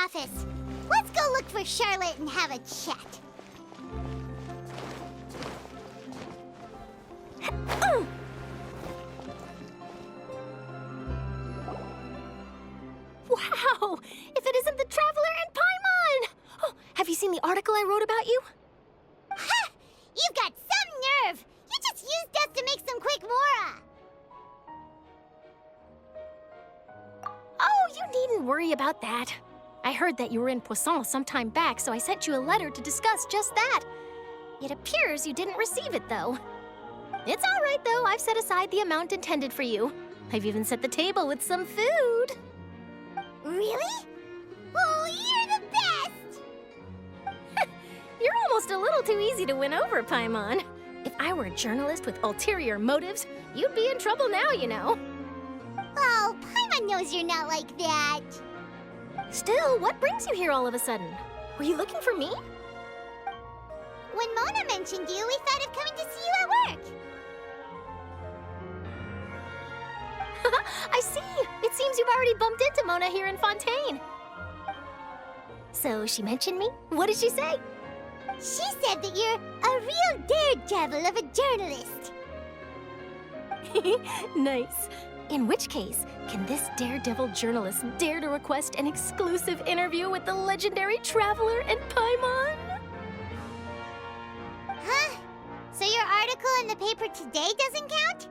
office. Let's go look for Charlotte and have a chat. Wow! If it isn't the Traveler and Paimon! Oh, have you seen the article I wrote about you? Ha! You've got some nerve! You just used us to make some quick mora! Oh, you needn't worry about that. I heard that you were in Poisson some time back, so I sent you a letter to discuss just that. It appears you didn't receive it, though. It's all right, though. I've set aside the amount intended for you. I've even set the table with some food. Really? Oh, you're the best! You're almost a little too easy to win over, Paimon. If I were a journalist with ulterior motives, you'd be in trouble now, you know. Oh, Paimon knows you're not like that. Still, what brings you here all of a sudden? Were you looking for me? When Mona mentioned you, we thought of coming to see you at work. I see! It seems you've already bumped into Mona here in Fontaine. So she mentioned me? What did she say? She said that you're a real daredevil of a journalist. Nice. In which case, can this daredevil journalist dare to request an exclusive interview with the legendary Traveler and Paimon? Huh? So your article in the paper today doesn't count?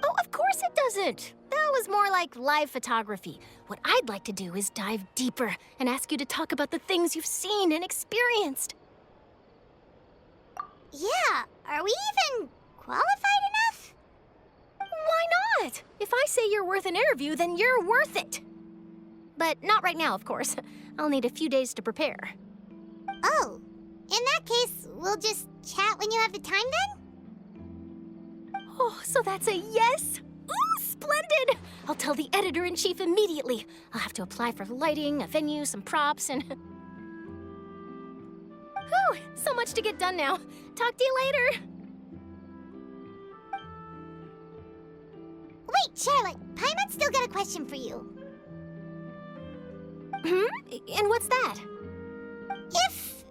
Oh, of course it doesn't. That was more like live photography. What I'd like to do is dive deeper and ask you to talk about the things you've seen and experienced. Yeah, are we even qualified enough? Why not? If I say you're worth an interview, then you're worth it. But not right now, of course. I'll need a few days to prepare. Oh, in that case, we'll just chat when you have the time then? Oh, so that's a yes? Ooh, splendid! I'll tell the editor-in-chief immediately. I'll have to apply for lighting, a venue, some props, and... Whew, so much to get done now. Talk to you later. Wait, Charlotte, Paimon's still got a question for you. And what's that? If,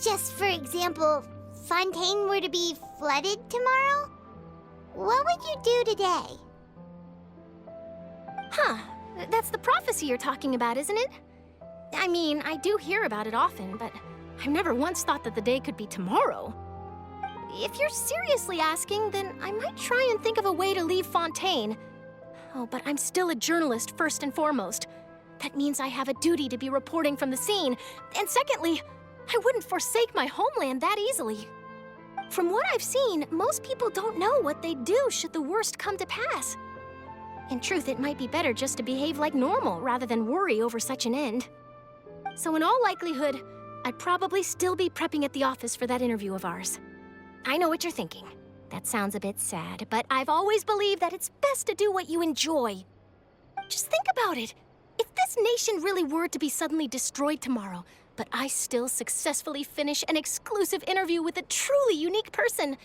just for example, Fontaine were to be flooded tomorrow, what would you do today? Huh, that's the prophecy you're talking about, isn't it? I mean, I do hear about it often, but I've never once thought that the day could be tomorrow. If you're seriously asking, then I might try and think of a way to leave Fontaine. Oh, but I'm still a journalist first and foremost. That means I have a duty to be reporting from the scene. And secondly, I wouldn't forsake my homeland that easily. From what I've seen, most people don't know what they'd do should the worst come to pass. In truth, it might be better just to behave like normal rather than worry over such an end. So in all likelihood, I'd probably still be prepping at the office for that interview of ours. I know what you're thinking. That sounds a bit sad, but I've always believed that it's best to do what you enjoy. Just think about it. If this nation really were to be suddenly destroyed tomorrow, but I still successfully finish an exclusive interview with a truly unique person,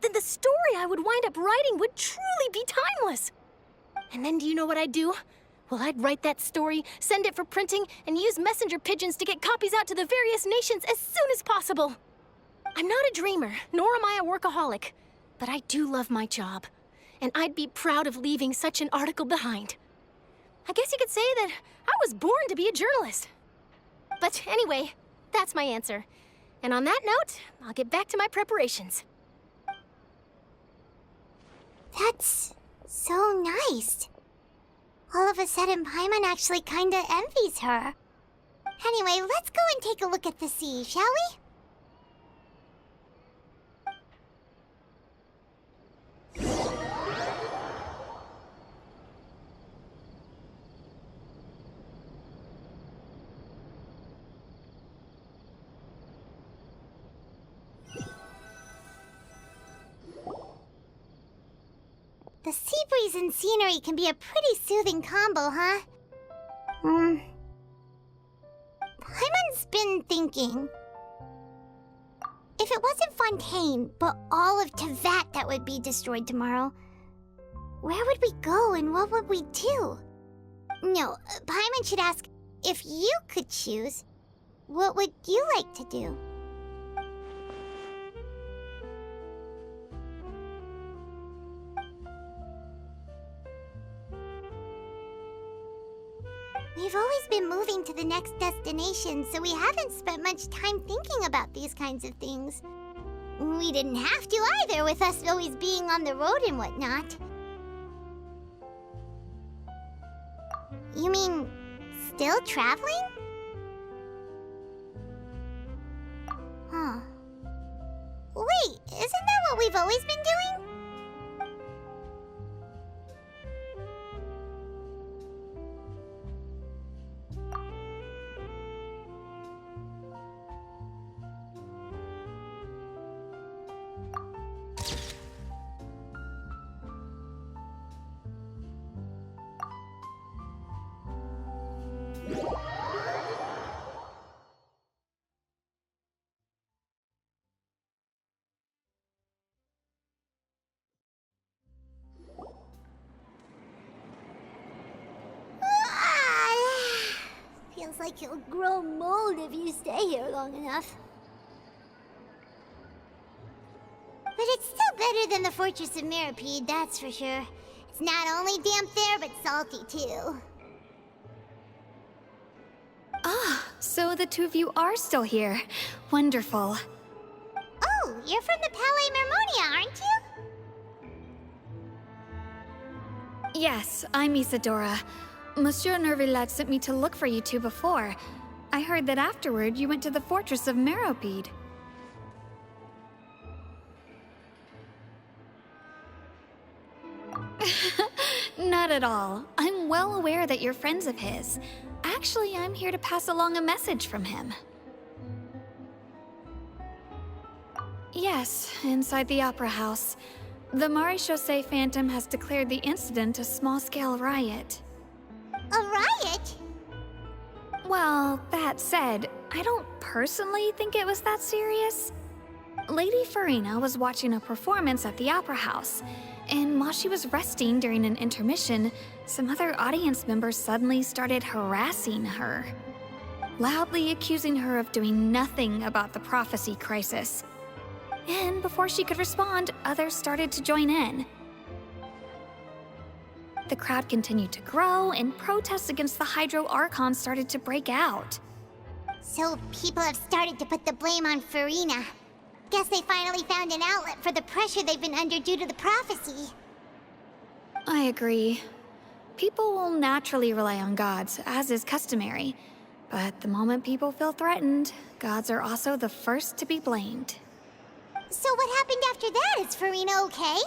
then the story I would wind up writing would truly be timeless. And then do you know what I'd do? Well, I'd write that story, send it for printing, and use messenger pigeons to get copies out to the various nations as soon as possible. I'm not a dreamer, nor am I a workaholic, but I do love my job, and I'd be proud of leaving such an article behind. I guess you could say that I was born to be a journalist. But anyway, that's my answer. And on that note, I'll get back to my preparations. That's so nice. All of a sudden, Paimon actually kinda envies her. Anyway, let's go and take a look at the sea, shall we? The sea breeze and scenery can be a pretty soothing combo, huh? Paimon's been thinking. If it wasn't Fontaine, but all of Tevat that would be destroyed tomorrow, where would we go and what would we do? No, Paimon should ask, if you could choose, what would you like to do? We've always been moving to the next destination, so we haven't spent much time thinking about these kinds of things. We didn't have to either, with us always being on the road and whatnot. You mean, still traveling? Huh. Wait, isn't that what we've always been doing? Feels like you'll grow mold if you stay here long enough. But it's still better than the Fortress of Masquerade, that's for sure. It's not only damp there, but salty too. Ah, so the two of you are still here. Wonderful. Oh, you're from the Palais Mermonia, aren't you? Yes, I'm Isadora. Monsieur Nervillat sent me to look for you two before. I heard that afterward you went to the Fortress of Masquerade. Not at all. I'm well aware that you're friends of his. Actually, I'm here to pass along a message from him. Yes, inside the Opera House. The Maréchaussée Phantom has declared the incident a small-scale riot. A riot? Well, that said, I don't personally think it was that serious. Lady Farina was watching a performance at the Opera House, and while she was resting during an intermission, some other audience members suddenly started harassing her, loudly accusing her of doing nothing about the prophecy crisis. And before she could respond, others started to join in. The crowd continued to grow, and protests against the Hydro Archon started to break out. So people have started to put the blame on Farina. Guess they finally found an outlet for the pressure they've been under due to the prophecy. I agree. People will naturally rely on gods, as is customary. But the moment people feel threatened, gods are also the first to be blamed. So what happened after that? Is Farina okay?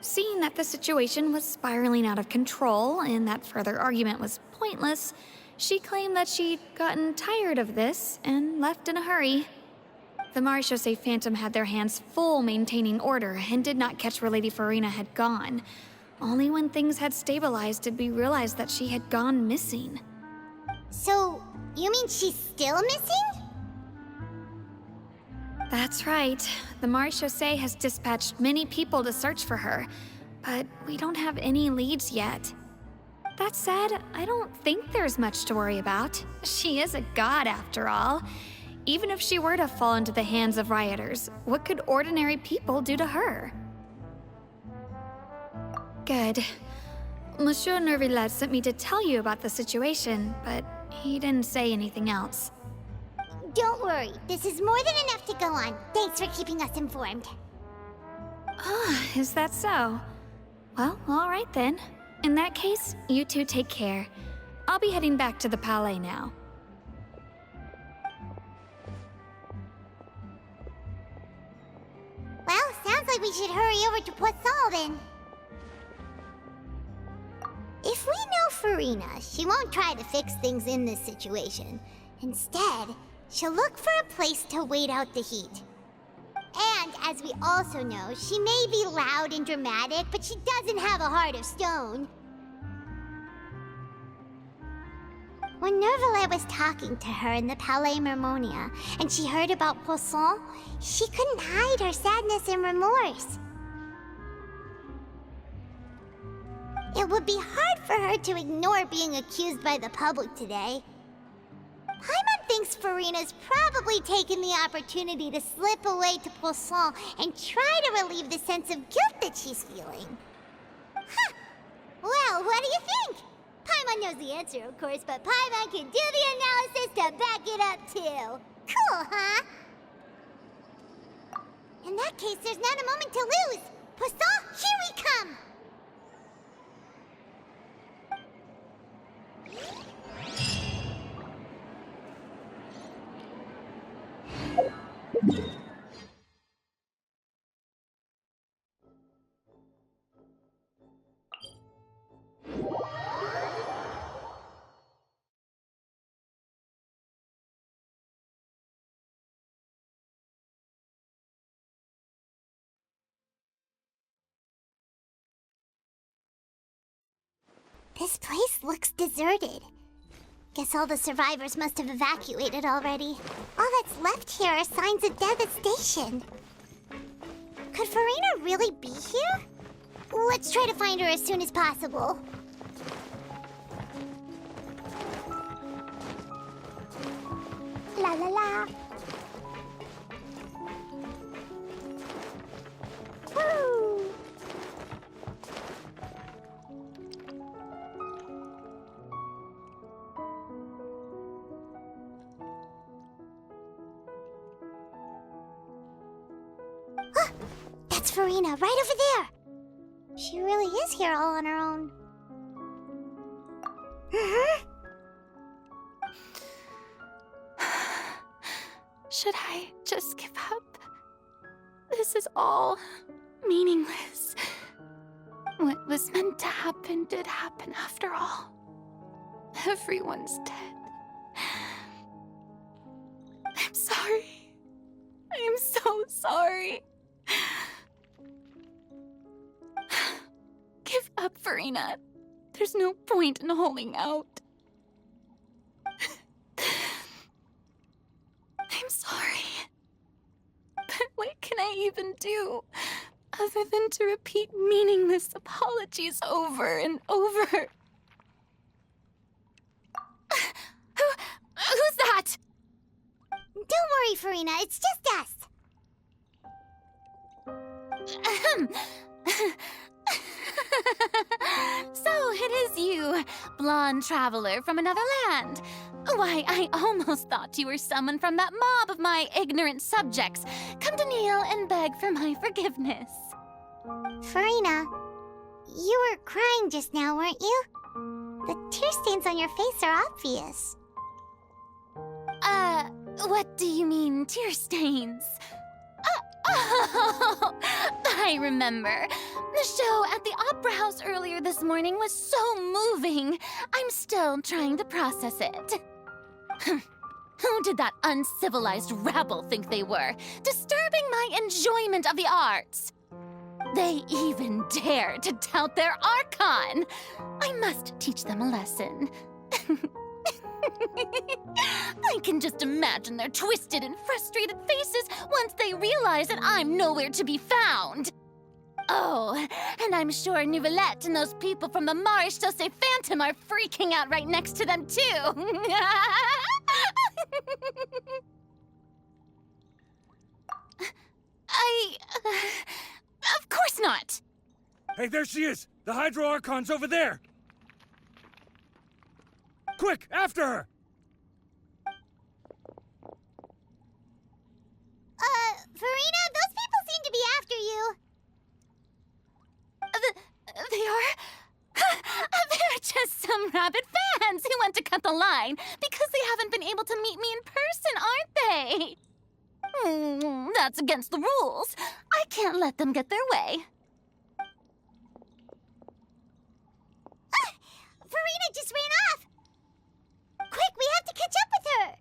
Seeing that the situation was spiraling out of control and that further argument was pointless, she claimed that she'd gotten tired of this and left in a hurry. The Maréchaussée Phantom had their hands full maintaining order and did not catch where Lady Farina had gone. Only when things had stabilized did we realize that she had gone missing. So, you mean she's still missing? That's right. The Maréchaussée has dispatched many people to search for her, but we don't have any leads yet. That said, I don't think there's much to worry about. She is a god after all. Even if she were to fall into the hands of rioters, what could ordinary people do to her? Good. Monsieur Nervillat sent me to tell you about the situation, but he didn't say anything else. Don't worry, this is more than enough to go on. Thanks for keeping us informed. Ah, is that so? Well, all right then. In that case, you two take care. I'll be heading back to the Palais now. Well, sounds like we should hurry over to Poisson then. If we know Farina, she won't try to fix things in this situation. Instead, she'll look for a place to wait out the heat. And, as we also know, she may be loud and dramatic, but she doesn't have a heart of stone. When Nervillat was talking to her in the Palais Mermonia, and she heard about Poisson, she couldn't hide her sadness and remorse. It It would be hard for her to ignore being accused by the public today. Paimon thinks Furina's probably taken the opportunity to slip away to Poisson and try to relieve the sense of guilt that she's feeling. Huh. Well, what do you think? Paimon knows the answer, of course, but Paimon can do the analysis to back it up, too. Cool, huh? In that case, there's not a moment to lose. Poisson, here we come! This place looks deserted. Guess all the survivors must have evacuated already. All that's left here are signs of devastation. Could Furina really be here? Let's try to find her as soon as possible. La la la. Woo! That's Furina, right over there. She really is here all on her own. Should I just give up? This is all meaningless. What was meant to happen did happen after all. Everyone's dead. I'm sorry. I am so sorry. Give up, Furina. There's no point in holding out. I'm sorry. But what can I even do other than to repeat meaningless apologies over and over? Who's that? Don't worry, Furina, it's just us. So it is you, blonde traveler from another land. Why, I almost thought you were someone from that mob of my ignorant subjects, come to kneel and beg for my forgiveness. Furina, you were crying just now, weren't you? The tear stains on your face are obvious. What do you mean, tear stains? Oh, I remember. The show at the Opera House earlier this morning was so moving. I'm still trying to process it. Who did that uncivilized rabble think they were, disturbing my enjoyment of the arts? They even dare to tout their Archon. I must teach them a lesson. I can just imagine their twisted and frustrated faces once they realize that I'm nowhere to be found. Oh, and I'm sure Nouvellette and those people from the Marche Chaussee Phantom are freaking out right next to them, too. Of course not. Hey, there she is! The Hydro Archon's over there! Quick, after her! Furina, those people seem to be after you. They are? They're just some rabid fans who want to cut the line because they haven't been able to meet me in person, aren't they? That's against the rules. I can't let them get their way. Furina just ran off! Quick, we have to catch up with her!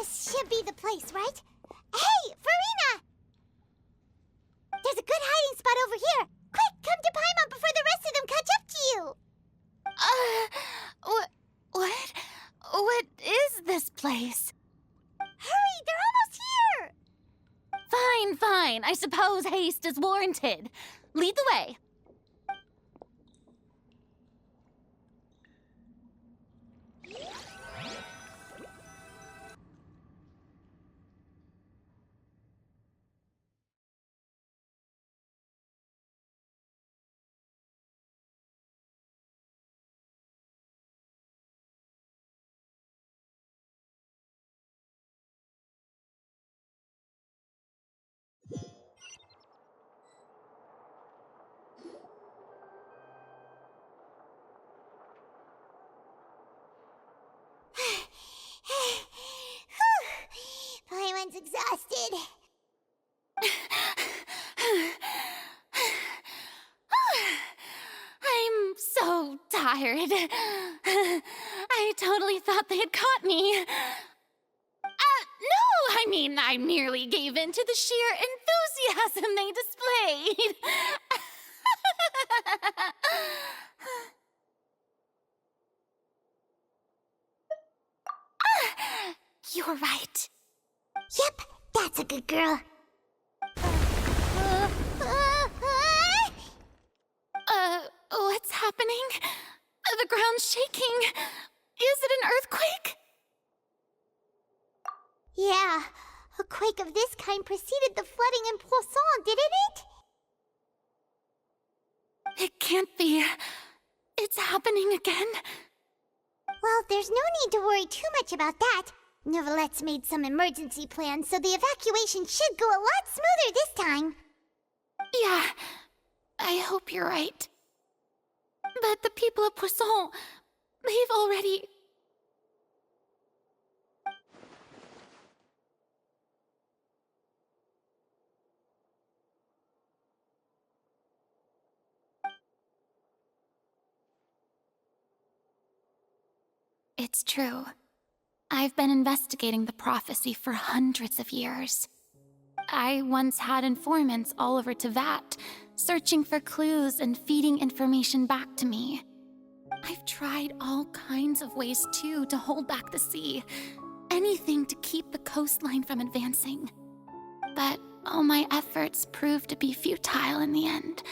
This should be the place, right? Hey, Farina! There's a good hiding spot over here. Quick, come to Paimon before the rest of them catch up to you. What? What is this place? Hurry, they're almost here. Fine. I suppose haste is warranted. Lead the way. Paimon's exhausted. I'm so tired. I totally thought they had caught me. No, I mean, I merely gave in to the sheer enthusiasm they displayed. You're right. Yep, that's a good girl. What's happening? The ground's shaking. Is it an earthquake? Yeah, a quake of this kind preceded the flooding in Poisson, didn't it? It can't be. It's happening again. Well, there's no need to worry too much about that. Neverlette's made some emergency plans, so the evacuation should go a lot smoother this time. Yeah, I hope you're right. But the people of Poisson, they've already... It's true. I've been investigating the prophecy for hundreds of years. I once had informants all over Tevat, searching for clues and feeding information back to me. I've tried all kinds of ways, too, to hold back the sea. Anything to keep the coastline from advancing. But all my efforts proved to be futile in the end.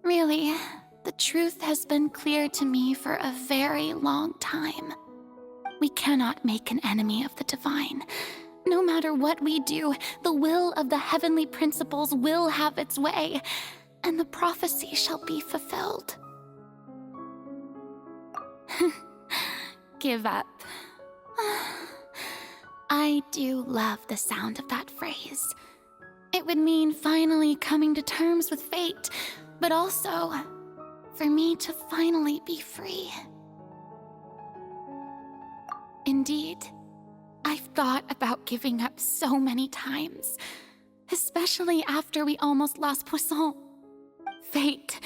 Really, the truth has been clear to me for a very long time. We cannot make an enemy of the divine. No matter what we do, the will of the heavenly principles will have its way, and the prophecy shall be fulfilled. Give up. I do love the sound of that phrase. It would mean finally coming to terms with fate, but also for me to finally be free. Indeed, I've thought about giving up so many times, especially after we almost lost Poisson. Fate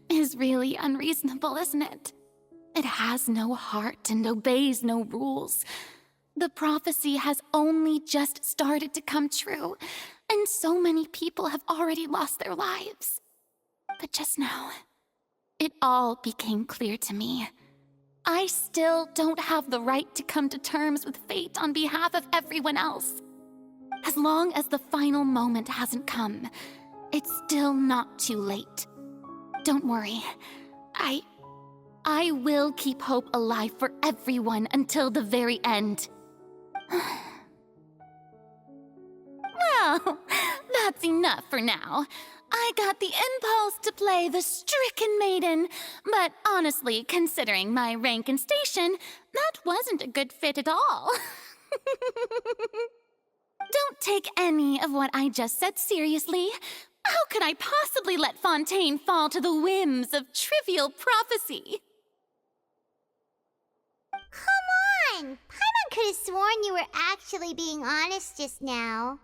is really unreasonable, isn't it? It has no heart and obeys no rules. The prophecy has only just started to come true, and so many people have already lost their lives. But just now, it all became clear to me. I still don't have the right to come to terms with fate on behalf of everyone else. As long as the final moment hasn't come, it's still not too late. Don't worry. I will keep hope alive for everyone until the very end. Well, that's enough for now. I got the impulse to play the stricken maiden, but honestly, considering my rank and station, that wasn't a good fit at all. Don't take any of what I just said seriously. How could I possibly let Fontaine fall to the whims of trivial prophecy? Come on! Paimon could have sworn you were actually being honest just now.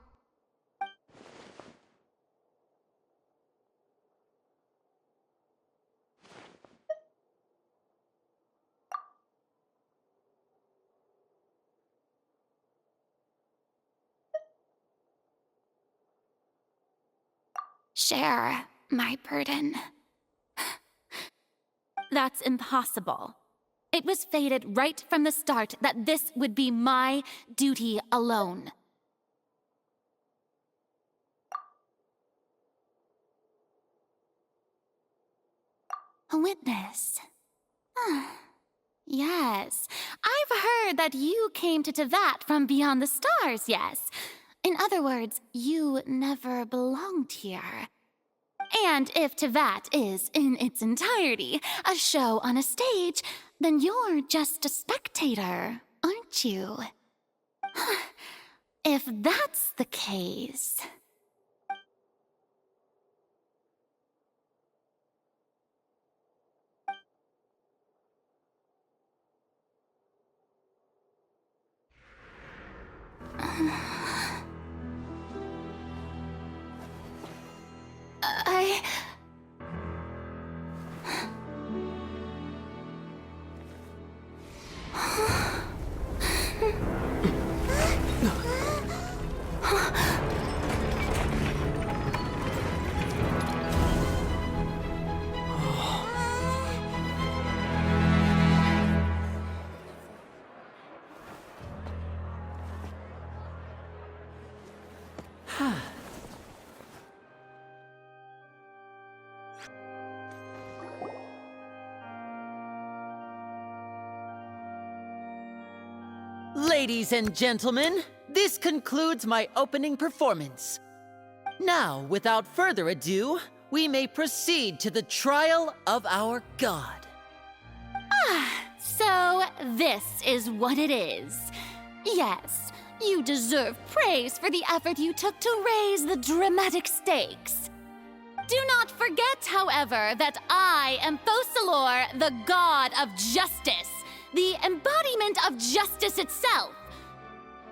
share my burden. That's impossible. It was fated right from the start that this would be my duty alone. A witness. Yes, I've heard that you came to Tevat from beyond the stars, yes. In other words, you never belonged here. And if Tevat is, in its entirety, a show on a stage, then you're just a spectator, aren't you? If that's the case... Ladies and gentlemen, this concludes my opening performance. Now, without further ado, we may proceed to the trial of our god. So this is what it is. Yes, you deserve praise for the effort you took to raise the dramatic stakes. Do not forget, however, that I am Focalor, the god of justice, the embodiment of justice itself.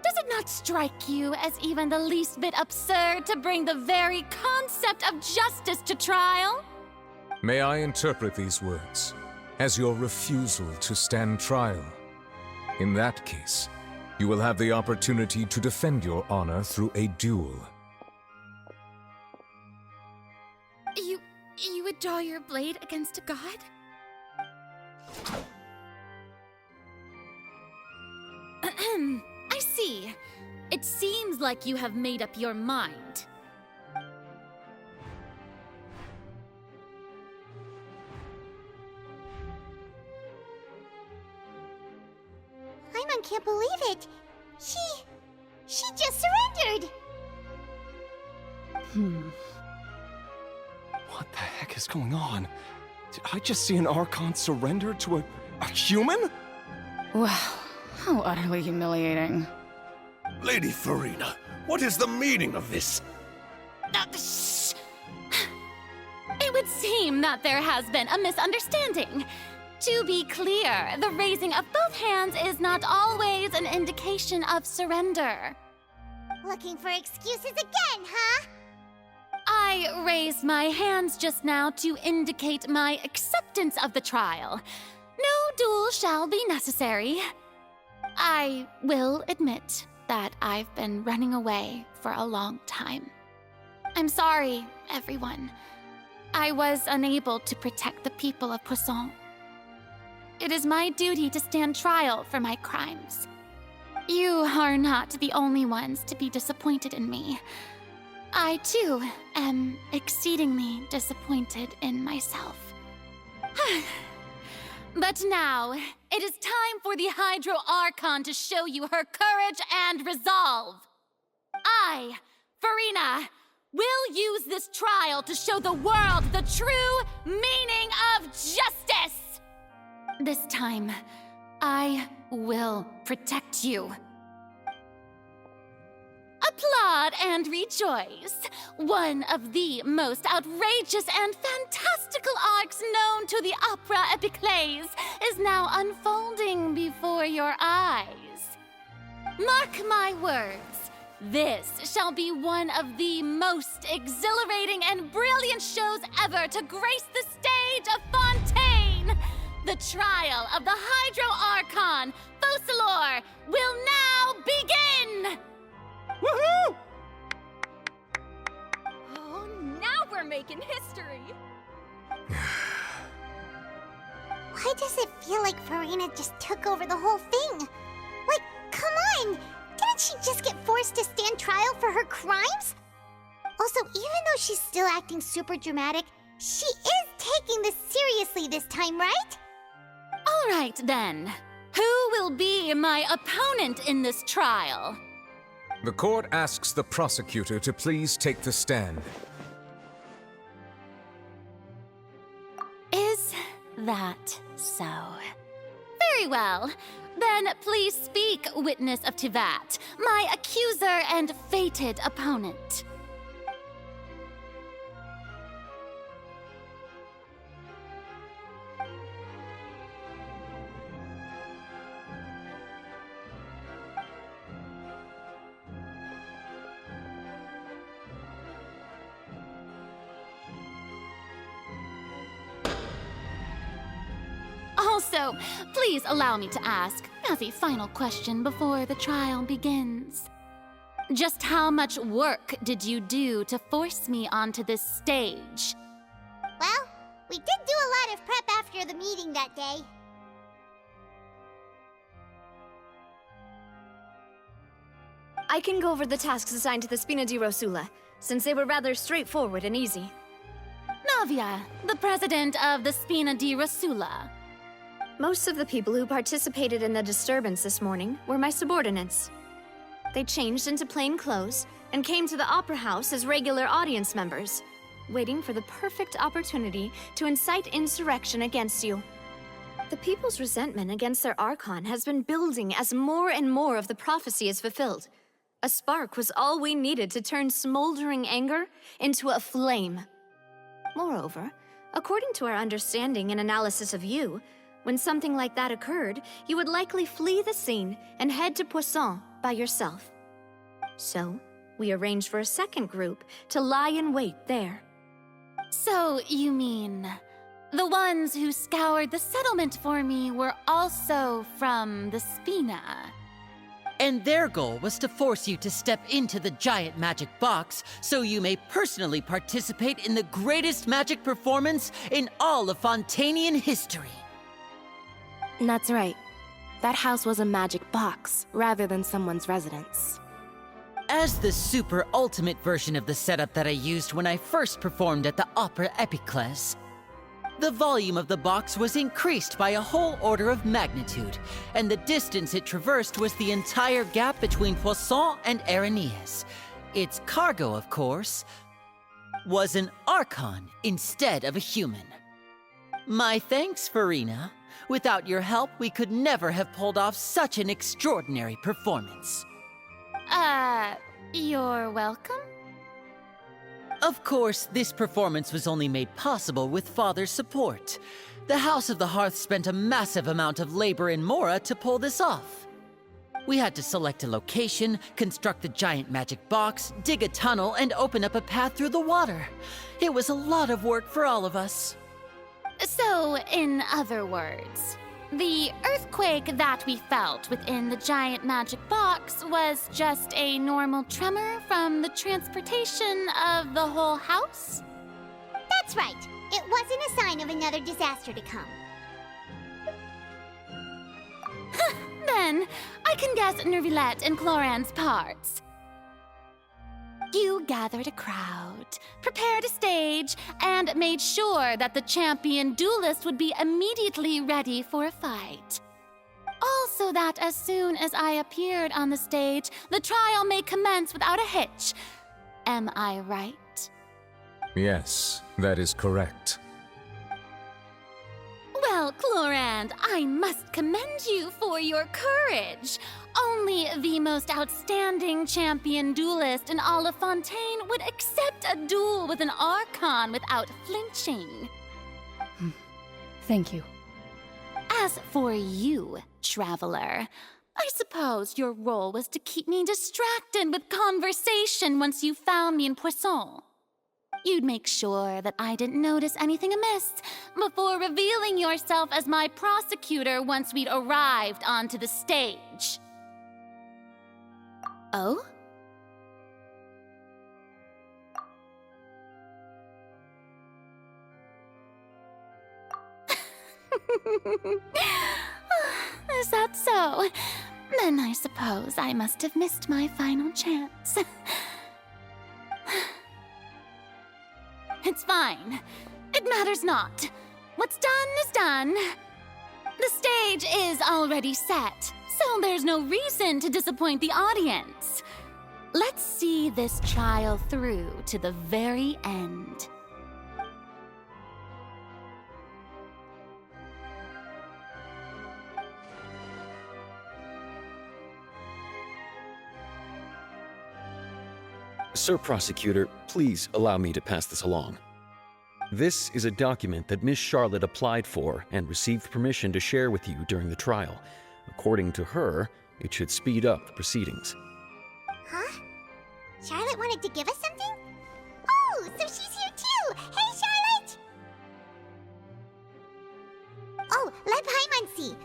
Does it not strike you as even the least bit absurd to bring the very concept of justice to trial? May I interpret these words as your refusal to stand trial? In that case, you will have the opportunity to defend your honor through a duel. You would draw your blade against a god? I see. It seems like you have made up your mind. Paimon can't believe it. She just surrendered. What the heck is going on? Did I just see an Archon surrender to a human? Wow, how utterly humiliating. Lady Farina, what is the meaning of this? Shh! It would seem that there has been a misunderstanding. To be clear, the raising of both hands is not always an indication of surrender. Looking for excuses again, huh? I raised my hands just now to indicate my acceptance of the trial. No duel shall be necessary. I will admit that I've been running away for a long time. I'm sorry, everyone. I was unable to protect the people of Poisson. It is my duty to stand trial for my crimes. You are not the only ones to be disappointed in me. I, too, am exceedingly disappointed in myself. But now, it is time for the Hydro Archon to show you her courage and resolve. I, Farina, will use this trial to show the world the true meaning of justice! This time, I will protect you. Applaud and rejoice! One of the most outrageous and fantastical arcs known to the opera epiclese is now unfolding before your eyes. Mark my words, this shall be one of the most exhilarating and brilliant shows ever to grace the stage of Fontaine! The trial of the Hydro Archon, Focalor, will now begin! Woohoo! Oh, now we're making history! Why does it feel like Farina just took over the whole thing? Like, come on! Didn't she just get forced to stand trial for her crimes? Also, even though she's still acting super dramatic, she is taking this seriously this time, right? All right, then. Who will be my opponent in this trial? The court asks the prosecutor to please take the stand. Is that so? Very well. Then please speak, witness of Tivat, my accuser and fated opponent. Also, please allow me to ask, as a final question before the trial begins. Just how much work did you do to force me onto this stage? Well, we did do a lot of prep after the meeting that day. I can go over the tasks assigned to the Spina di Rosula, since they were rather straightforward and easy. Navia, the president of the Spina di Rosula. Most of the people who participated in the disturbance this morning were my subordinates. They changed into plain clothes and came to the Opera House as regular audience members, waiting for the perfect opportunity to incite insurrection against you. The people's resentment against their Archon has been building as more and more of the prophecy is fulfilled. A spark was all we needed to turn smoldering anger into a flame. Moreover, according to our understanding and analysis of you, when something like that occurred, you would likely flee the scene and head to Poisson by yourself. So, we arranged for a second group to lie in wait there. So, you mean, the ones who scoured the settlement for me were also from the Spina? And their goal was to force you to step into the giant magic box so you may personally participate in the greatest magic performance in all of Fontanian history. That's right. That house was a magic box, rather than someone's residence. As the super ultimate version of the setup that I used when I first performed at the Opera Epiclese, the volume of the box was increased by a whole order of magnitude, and the distance it traversed was the entire gap between Poisson and Areneas. Its cargo, of course, was an Archon instead of a human. My thanks, Farina. Without your help, we could never have pulled off such an extraordinary performance. You're welcome? Of course, this performance was only made possible with Father's support. The House of the Hearth spent a massive amount of labor in Mora to pull this off. We had to select a location, construct the giant magic box, dig a tunnel, and open up a path through the water. It was a lot of work for all of us. So, in other words, the earthquake that we felt within the giant magic box was just a normal tremor from the transportation of the whole house? That's right. It wasn't a sign of another disaster to come. Then, I can guess Nervilette and Cloran's parts. You gathered a crowd, prepared a stage, and made sure that the champion duelist would be immediately ready for a fight. Also that as soon as I appeared on the stage, the trial may commence without a hitch. Am I right? Yes, that is correct. Well, Clorand, I must commend you for your courage. Only the most outstanding champion duelist in all of Fontaine would accept a duel with an Archon without flinching. Thank you. As for you, Traveler, I suppose your role was to keep me distracted with conversation once you found me in Poisson. You'd make sure that I didn't notice anything amiss before revealing yourself as my prosecutor once we'd arrived onto the stage. Oh? Is that so? Then I suppose I must have missed my final chance. It's fine. It matters not. What's done is done. The stage is already set, so there's no reason to disappoint the audience. Let's see this trial through to the very end. Sir Prosecutor, please allow me to pass this along. This is a document that Miss Charlotte applied for and received permission to share with you during the trial. According to her, it should speed up the proceedings. Huh? Charlotte wanted to give us something? Oh, so she's here too! Hey, Charlotte! Oh, let Paimon see.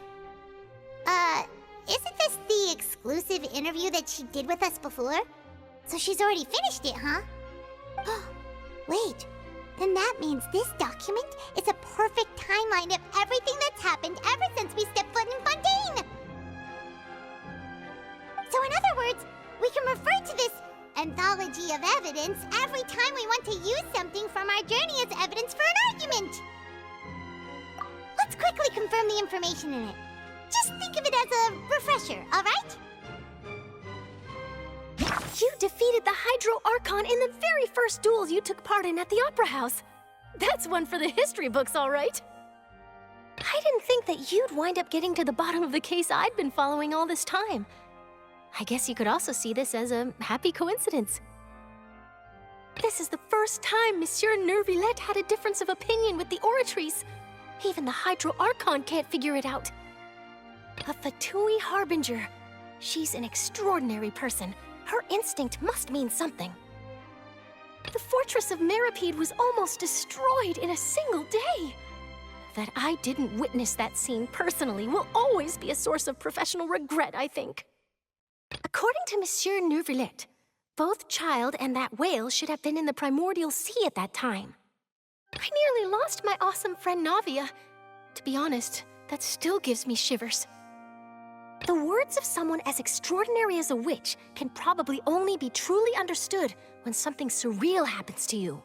Isn't this the exclusive interview that she did with us before? So she's already finished it, huh? Wait, then that means this document is a perfect timeline of everything that's happened ever since we stepped foot in Fontaine! So in other words, we can refer to this anthology of evidence every time we want to use something from our journey as evidence for an argument! Let's quickly confirm the information in it. Just think of it as a refresher, alright? You defeated the Hydro Archon in the very first duels you took part in at the Opera House. That's one for the history books, all right. I didn't think that you'd wind up getting to the bottom of the case I'd been following all this time. I guess you could also see this as a happy coincidence. This is the first time Monsieur Neuvillette had a difference of opinion with the Oratrice. Even the Hydro Archon can't figure it out. A Fatui Harbinger. She's an extraordinary person. Her instinct must mean something. The fortress of Meripede was almost destroyed in a single day. That I didn't witness that scene personally will always be a source of professional regret, I think. According to Monsieur Neuvillette, both Child and that whale should have been in the primordial sea at that time. I nearly lost my awesome friend Navia. To be honest, that still gives me shivers. The words of someone as extraordinary as a witch can probably only be truly understood when something surreal happens to you.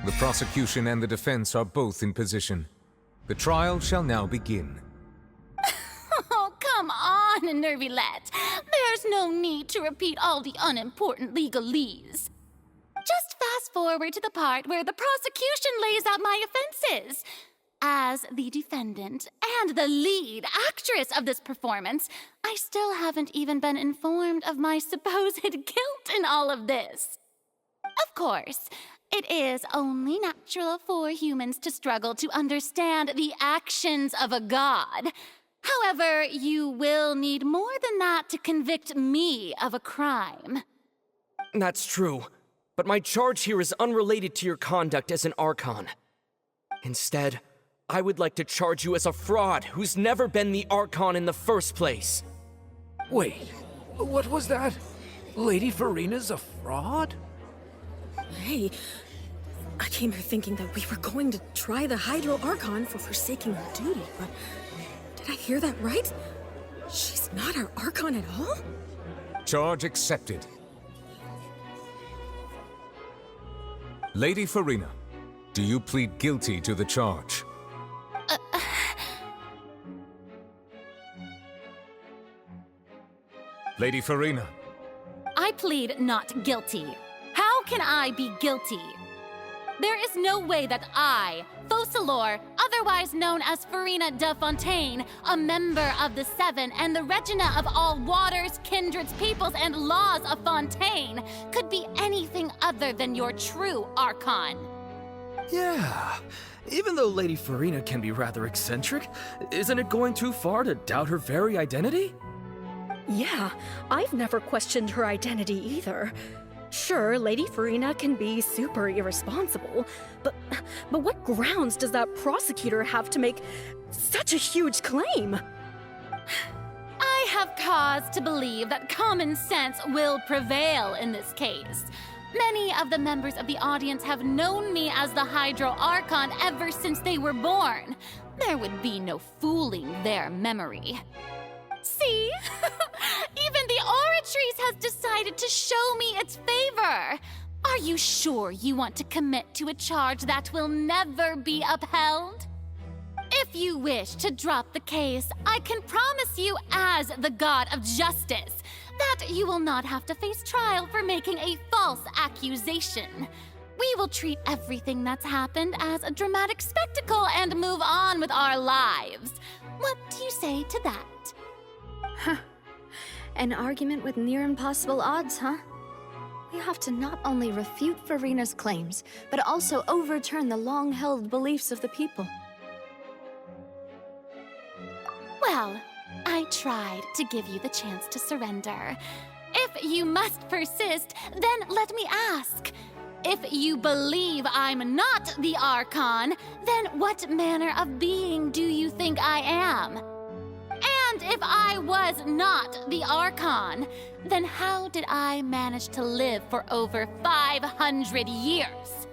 The prosecution and the defense are both in position. The trial shall now begin. Oh, come on, Neuvillette. There's no need to repeat all the unimportant legalese. Just fast forward to the part where the prosecution lays out my offenses. As the defendant and the lead actress of this performance, I still haven't even been informed of my supposed guilt in all of this. Of course, it is only natural for humans to struggle to understand the actions of a god. However, you will need more than that to convict me of a crime. That's true, but my charge here is unrelated to your conduct as an Archon. Instead, I would like to charge you as a fraud who's never been the Archon in the first place. Wait, what was that? Lady Farina's a fraud? Hey, I came here thinking that we were going to try the Hydro Archon for forsaking her duty, but did I hear that right? She's not our Archon at all? Charge accepted. Lady Farina, do you plead guilty to the charge? Lady Farina. I plead not guilty. How can I be guilty? There is no way that I, Focalor, otherwise known as Farina de Fontaine, a member of the Seven and the Regina of all waters, kindreds, peoples, and laws of Fontaine, could be anything other than your true Archon. Yeah, even though Lady Farina can be rather eccentric, isn't it going too far to doubt her very identity? Yeah, I've never questioned her identity either. Sure, Lady Farina can be super irresponsible, but what grounds does that prosecutor have to make such a huge claim? I have cause to believe that common sense will prevail in this case. Many of the members of the audience have known me as the Hydro Archon ever since they were born. There would be no fooling their memory. See? Even the Oratrice has decided to show me its favor. Are you sure you want to commit to a charge that will never be upheld? If you wish to drop the case, I can promise you as the God of Justice that you will not have to face trial for making a false accusation. We will treat everything that's happened as a dramatic spectacle and move on with our lives. What do you say to that? Huh. An argument with near impossible odds, huh? We have to not only refute Furina's claims, but also overturn the long-held beliefs of the people. Well, I tried to give you the chance to surrender. If you must persist, then let me ask. If you believe I'm not the Archon, then what manner of being do you think I am? And if I was not the Archon, then how did I manage to live for over 500 years?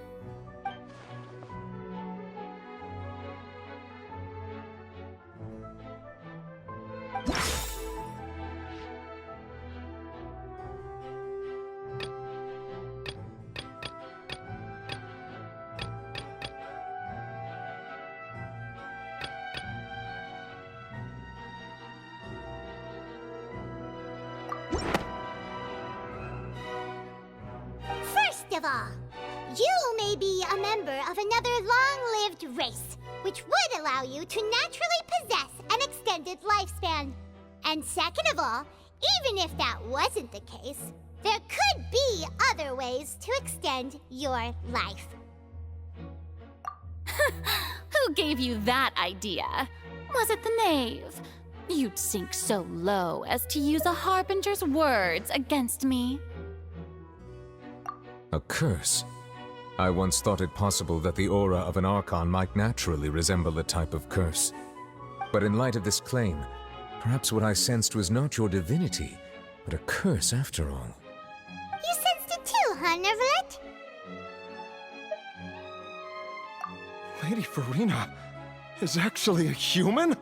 First of all, you may be a member of another long-lived race, which would allow you to naturally possess an extended lifespan. And second of all, even if that wasn't the case, there could be other ways to extend your life. Who gave you that idea? Was it the knave? You'd sink so low as to use a harbinger's words against me. A curse? I once thought it possible that the aura of an Archon might naturally resemble a type of curse. But in light of this claim, perhaps what I sensed was not your divinity, but a curse after all. You sensed it too, huh, Neverlet? Lady Furina is actually a human?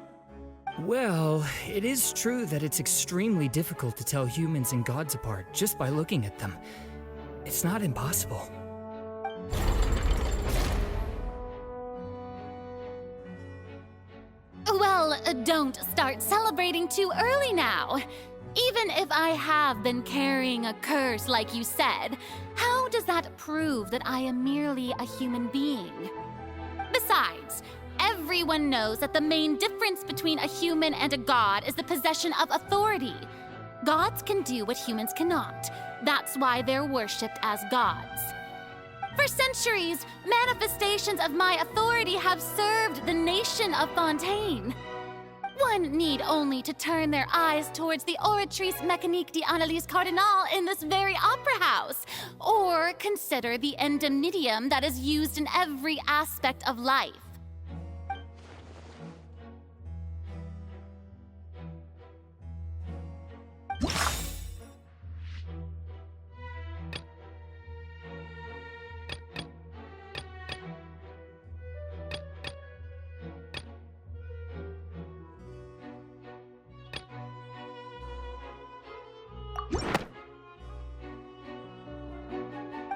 Well, it is true that it's extremely difficult to tell humans and gods apart just by looking at them. It's not impossible. Well, don't start celebrating too early now. Even if I have been carrying a curse like you said, how does that prove that I am merely a human being? Besides, everyone knows that the main difference between a human and a god is the possession of authority. Gods can do what humans cannot. That's why they're worshipped as gods. For centuries, manifestations of my authority have served the nation of Fontaine. One need only to turn their eyes towards the Oratrice Mécanique d'Analyse Cardinal in this very opera house, or consider the endemnitium that is used in every aspect of life.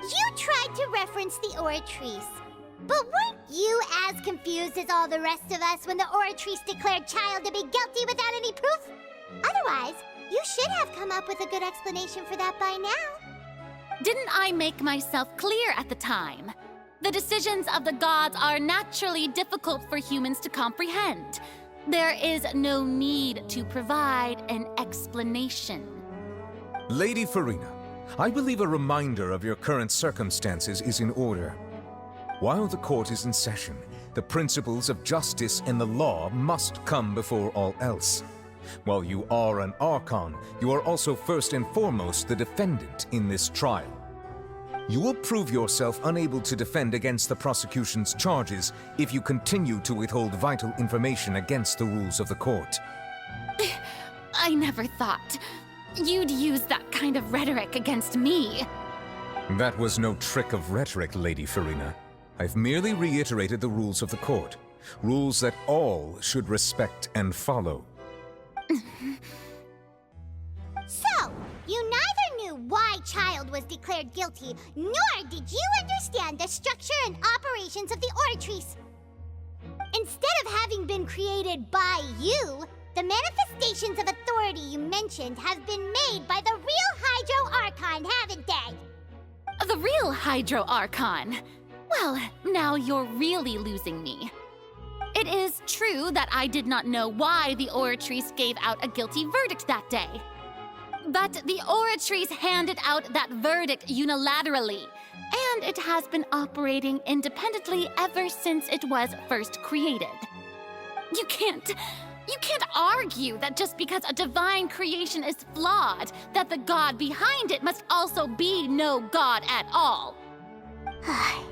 You tried to reference the Oratrice, but weren't you as confused as all the rest of us when the Oratrice declared Child to be guilty without any proof? Otherwise, you should have come up with a good explanation for that by now. Didn't I make myself clear at the time? The decisions of the gods are naturally difficult for humans to comprehend. There is no need to provide an explanation. Lady Furina, I believe a reminder of your current circumstances is in order. While the court is in session, the principles of justice and the law must come before all else. While you are an Archon, you are also first and foremost the defendant in this trial. You will prove yourself unable to defend against the prosecution's charges if you continue to withhold vital information against the rules of the court. I never thought you'd use that kind of rhetoric against me. That was no trick of rhetoric, Lady Farina. I've merely reiterated the rules of the court. Rules that all should respect and follow. So, you neither knew why Child was declared guilty, nor did you understand the structure and operations of the Oratrice. Instead of having been created by you, the manifestations of authority you mentioned have been made by the real Hydro Archon, haven't they? The real Hydro Archon? Well, now you're really losing me. It is true that I did not know why the Oratrice gave out a guilty verdict that day. But the Oratrice handed out that verdict unilaterally, and it has been operating independently ever since it was first created. You can't argue that just because a divine creation is flawed, that the god behind it must also be no god at all.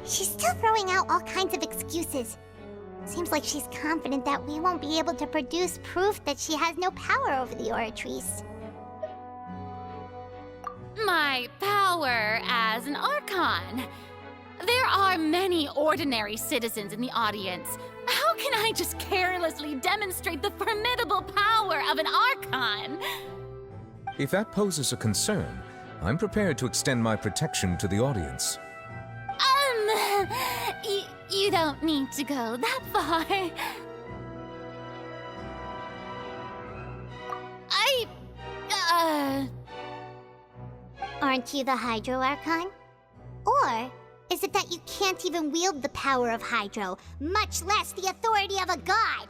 She's still throwing out all kinds of excuses. Seems like she's confident that we won't be able to produce proof that she has no power over the Oratrice. My power as an Archon. There are many ordinary citizens in the audience. How can I just carelessly demonstrate the formidable power of an Archon? If that poses a concern, I'm prepared to extend my protection to the audience. You don't need to go that far. Aren't you the Hydro Archon? Or is it that you can't even wield the power of Hydro, much less the authority of a god?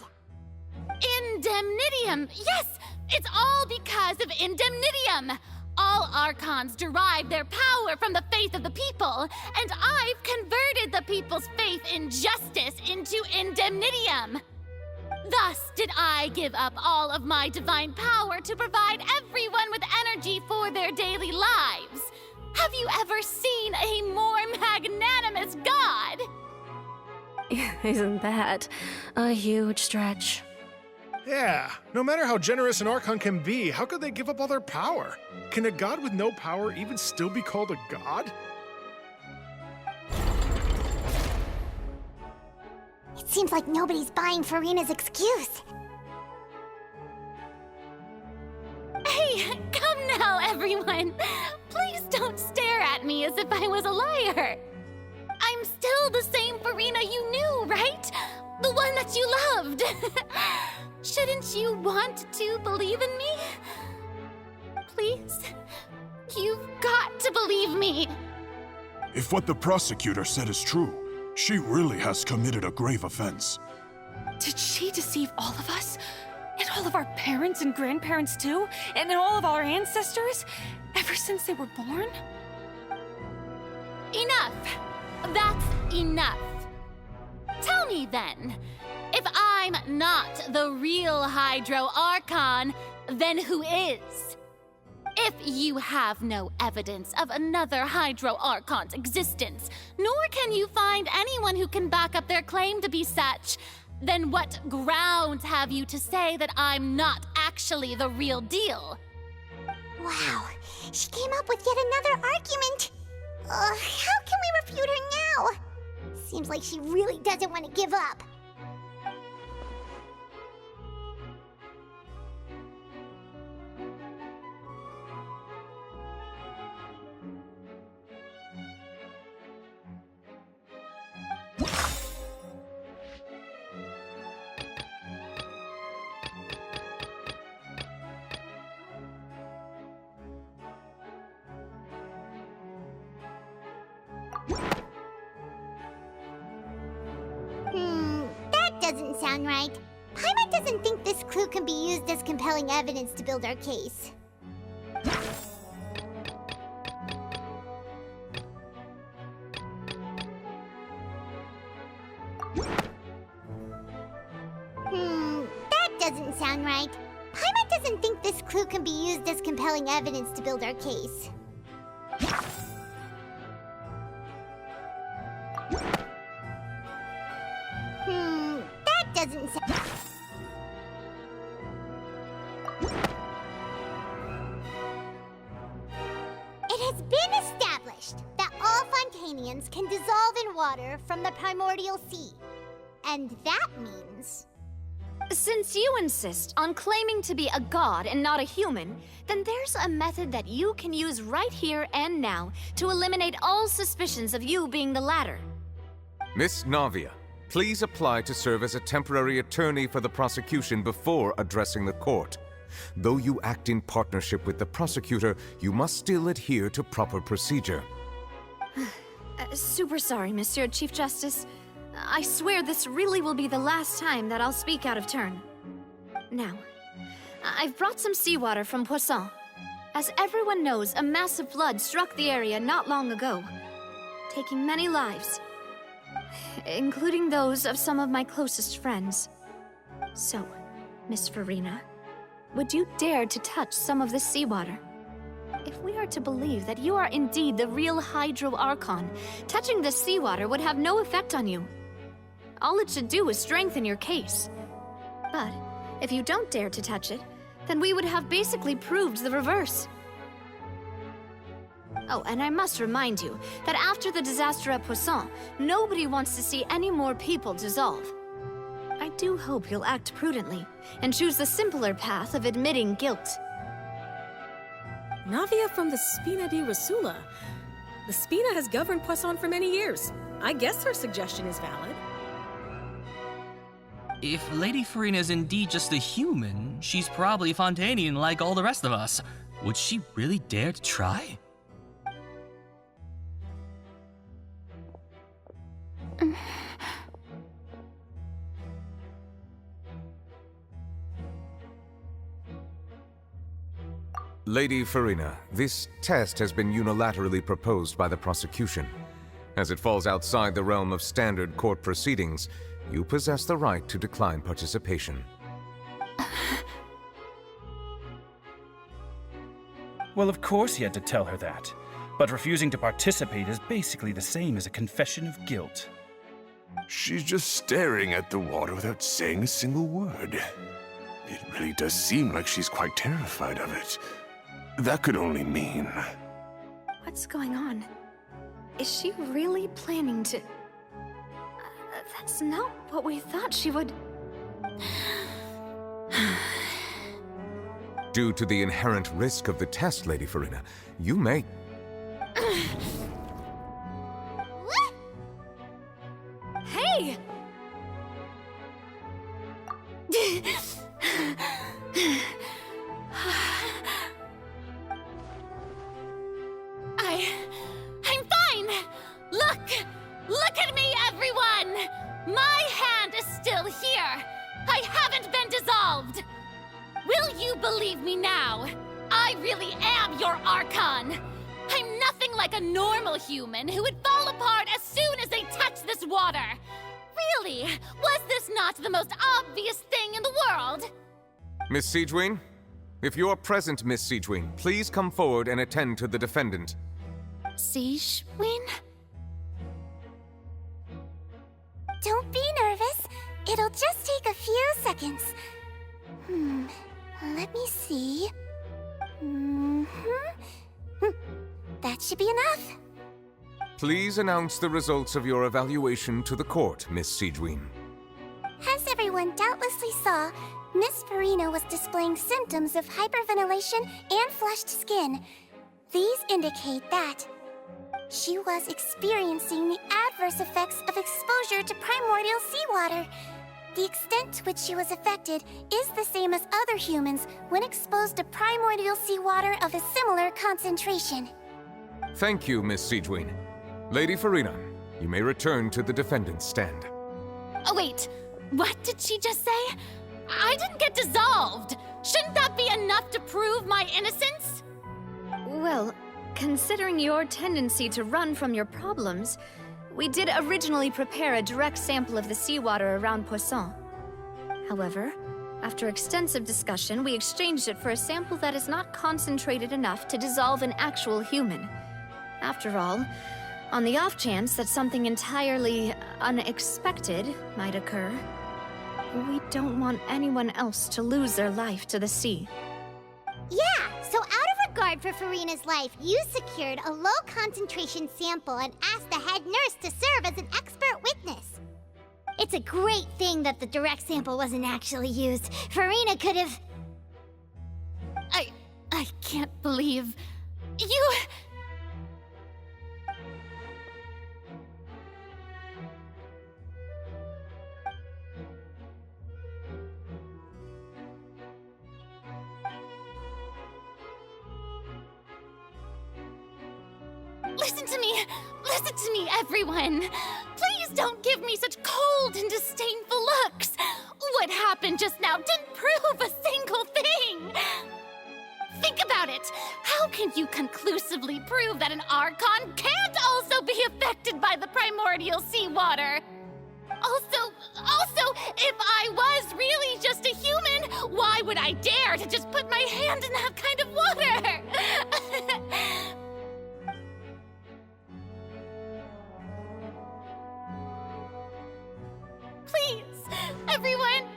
Indemnitium! Yes! It's all because of Indemnitium! All Archons derive their power from the faith of the people, and I've converted the people's faith in justice into Indemnitium! Thus did I give up all of my divine power to provide everyone with energy for their daily lives. Have you ever seen a more magnanimous god? Isn't that a huge stretch? Yeah, no matter how generous an Archon can be, how could they give up all their power? Can a god with no power even still be called a god? It seems like nobody's buying Farina's excuse. Hey, come now, everyone! Please don't stare at me as if I was a liar! I'm still the same Farina you knew, right? The one that you loved! Shouldn't you want to believe in me? Please? You've got to believe me! If what the prosecutor said is true, she really has committed a grave offense. Did she deceive all of us? And all of our parents and grandparents too? And all of our ancestors? Ever since they were born? Enough! That's enough! Tell me then, if I'm not the real Hydro Archon, then who is? If you have no evidence of another Hydro Archon's existence, nor can you find anyone who can back up their claim to be such, then what grounds have you to say that I'm not actually the real deal? Wow, she came up with yet another argument. How can we refute her now? Seems like she really doesn't want to give up. That doesn't sound right. Paimon doesn't think this clue can be used as compelling evidence to build our case. That doesn't sound right. Paimon doesn't think this clue can be used as compelling evidence to build our case. That doesn't sound... Fontanians can dissolve in water from the primordial sea. And that means... Since you insist on claiming to be a god and not a human, then there's a method that you can use right here and now to eliminate all suspicions of you being the latter. Miss Navia, please apply to serve as a temporary attorney for the prosecution before addressing the court. Though you act in partnership with the prosecutor, you must still adhere to proper procedure. Super sorry, Monsieur Chief Justice. I swear this really will be the last time that I'll speak out of turn. Now, I've brought some seawater from Poisson. As everyone knows, a massive flood struck the area not long ago, taking many lives, including those of some of my closest friends. So, Miss Farina, would you dare to touch some of this seawater? If we are to believe that you are indeed the real Hydro Archon, touching this seawater would have no effect on you. All it should do is strengthen your case. But if you don't dare to touch it, then we would have basically proved the reverse. Oh, and I must remind you that after the disaster at Poisson, nobody wants to see any more people dissolve. I do hope you'll act prudently and choose the simpler path of admitting guilt. Navia from the Spina di Rasula. The Spina has governed Poisson for many years. I guess her suggestion is valid. If Lady Farina is indeed just a human, she's probably Fontanian like all the rest of us. Would she really dare to try? Lady Farina, this test has been unilaterally proposed by the prosecution. As it falls outside the realm of standard court proceedings, you possess the right to decline participation. Well, of course he had to tell her that. But refusing to participate is basically the same as a confession of guilt. She's just staring at the water without saying a single word. It really does seem like she's quite terrified of it. That could only mean... What's going on? Is she really planning to... That's not what we thought she would... Due to the inherent risk of the test, Lady Farina, you may... Hey! I'm fine! Look at me, everyone! My hand is still here! I haven't been dissolved! Will you believe me now? I really am your Archon! I'm nothing like a normal human who would fall apart as soon as they touch this water! Really? Was this not the most obvious thing in the world? Miss Siegewien? If you are present, Miss Siegewien, please come forward and attend to the defendant. Siegewien? Don't be nervous. It'll just take a few seconds. Let me see. That should be enough. Please announce the results of your evaluation to the court, Miss Siegewien. As everyone doubtlessly saw, Miss Farina was displaying symptoms of hyperventilation and flushed skin. These indicate that she was experiencing the adverse effects of exposure to primordial seawater. The extent to which she was affected is the same as other humans when exposed to primordial seawater of a similar concentration. Thank you, Miss Siegewien. Lady Farina, you may return to the defendant's stand. Oh wait, what did she just say? I didn't get dissolved! Shouldn't that be enough to prove my innocence? Well, considering your tendency to run from your problems, we did originally prepare a direct sample of the seawater around Poisson. However, after extensive discussion, we exchanged it for a sample that is not concentrated enough to dissolve an actual human. After all, on the off chance that something entirely unexpected might occur, we don't want anyone else to lose their life to the sea. Yeah, so out of regard for Farina's life, you secured a low-concentration sample and asked the head nurse to serve as an expert witness. It's a great thing that the direct sample wasn't actually used. Farina could have... I can't believe you... Listen to me, everyone! Please don't give me such cold and disdainful looks! What happened just now didn't prove a single thing! Think about it! How can you conclusively prove that an Archon can't also be affected by the primordial seawater? Also, if I was really just a human, why would I dare to just put my hand in that kind of water? Please, everyone,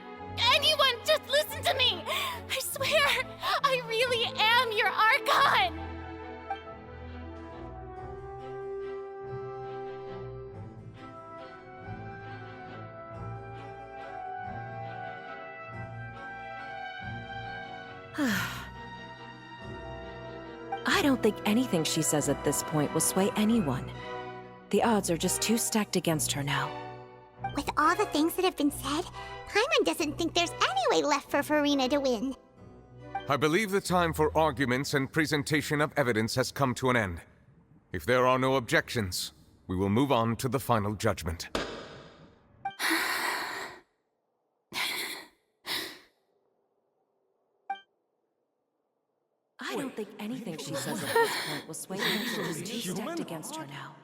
anyone, just listen to me! I swear, I really am your Archon! I don't think anything she says at this point will sway anyone. The odds are just too stacked against her now. With all the things that have been said, Paimon doesn't think there's any way left for Farina to win. I believe the time for arguments and presentation of evidence has come to an end. If there are no objections, we will move on to the final judgment. I don't think anything she says at this point will sway anyone. She's too stacked against her now.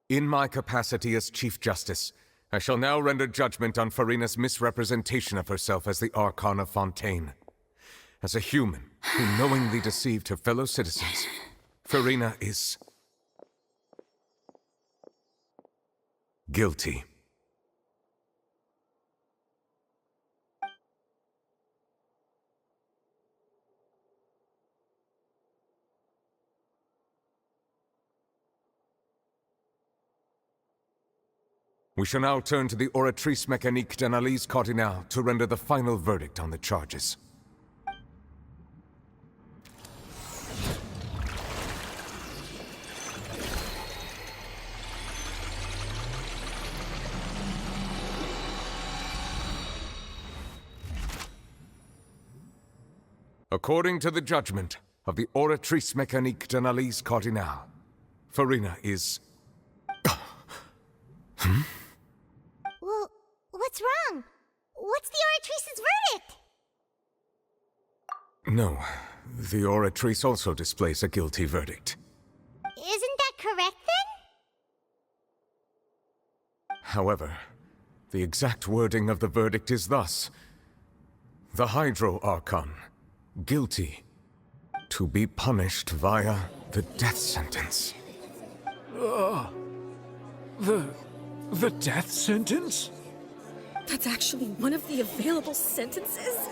In my capacity as Chief Justice, I shall now render judgment on Farina's misrepresentation of herself as the Archon of Fontaine. As a human who knowingly deceived her fellow citizens, Farina is... guilty. We shall now turn to the Oratrice Mécanique d'Analyse Cardinale to render the final verdict on the charges. According to the judgment of the Oratrice Mécanique d'Analyse Cardinale, Farina is... Well, what's wrong? What's the Oratrice's verdict? No, the Oratrice also displays a guilty verdict. Isn't that correct, then? However, the exact wording of the verdict is thus. The Hydro Archon, guilty, to be punished via the death sentence. The death sentence? That's actually one of the available sentences?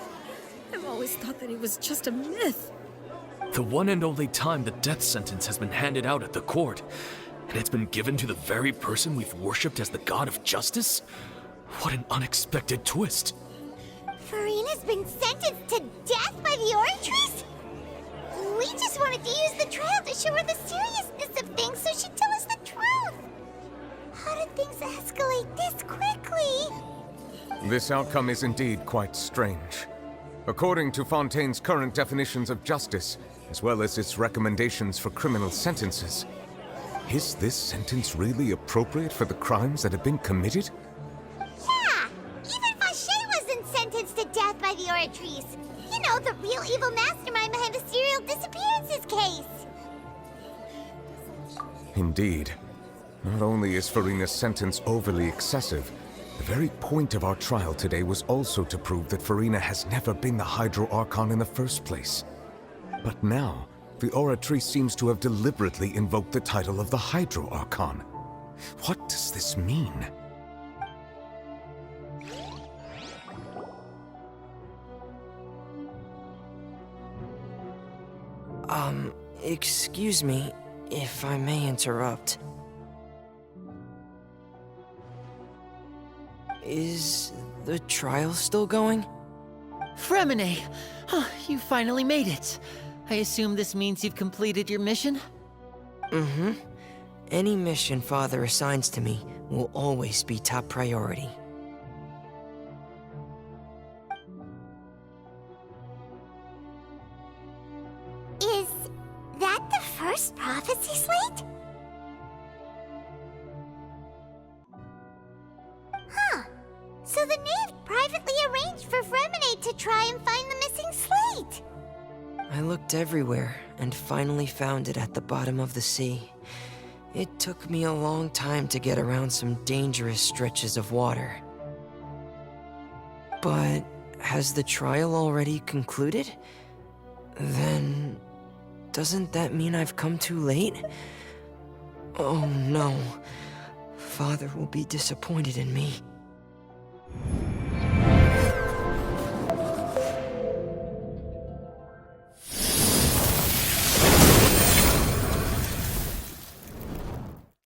I've always thought that it was just a myth. The one and only time the death sentence has been handed out at the court, and it's been given to the very person we've worshipped as the god of justice? What an unexpected twist. Farina's been sentenced to death by the Oratrice? We just wanted to use the trial to show her the seriousness of things so she'd tell us the truth. How did things escalate this quickly? This outcome is indeed quite strange. According to Fontaine's current definitions of justice, as well as its recommendations for criminal sentences, is this sentence really appropriate for the crimes that have been committed? Yeah! Even Fauché wasn't sentenced to death by the Oratrice. You know, the real evil mastermind behind the serial disappearances case. Indeed. Not only is Farina's sentence overly excessive, the very point of our trial today was also to prove that Farina has never been the Hydro Archon in the first place. But now, the Oratrice seems to have deliberately invoked the title of the Hydro Archon. What does this mean? Excuse me, if I may interrupt. Is the trial still going? Fremine! You finally made it. I assume this means you've completed your mission? Mm-hmm. Any mission Father assigns to me will always be top priority. Is that the first prophecy slate? Huh. So the knave privately arranged for Fremine to try and find the missing slate. I looked everywhere and finally found it at the bottom of the sea. It took me a long time to get around some dangerous stretches of water. But has the trial already concluded? Then doesn't that mean I've come too late? Oh no. Father will be disappointed in me.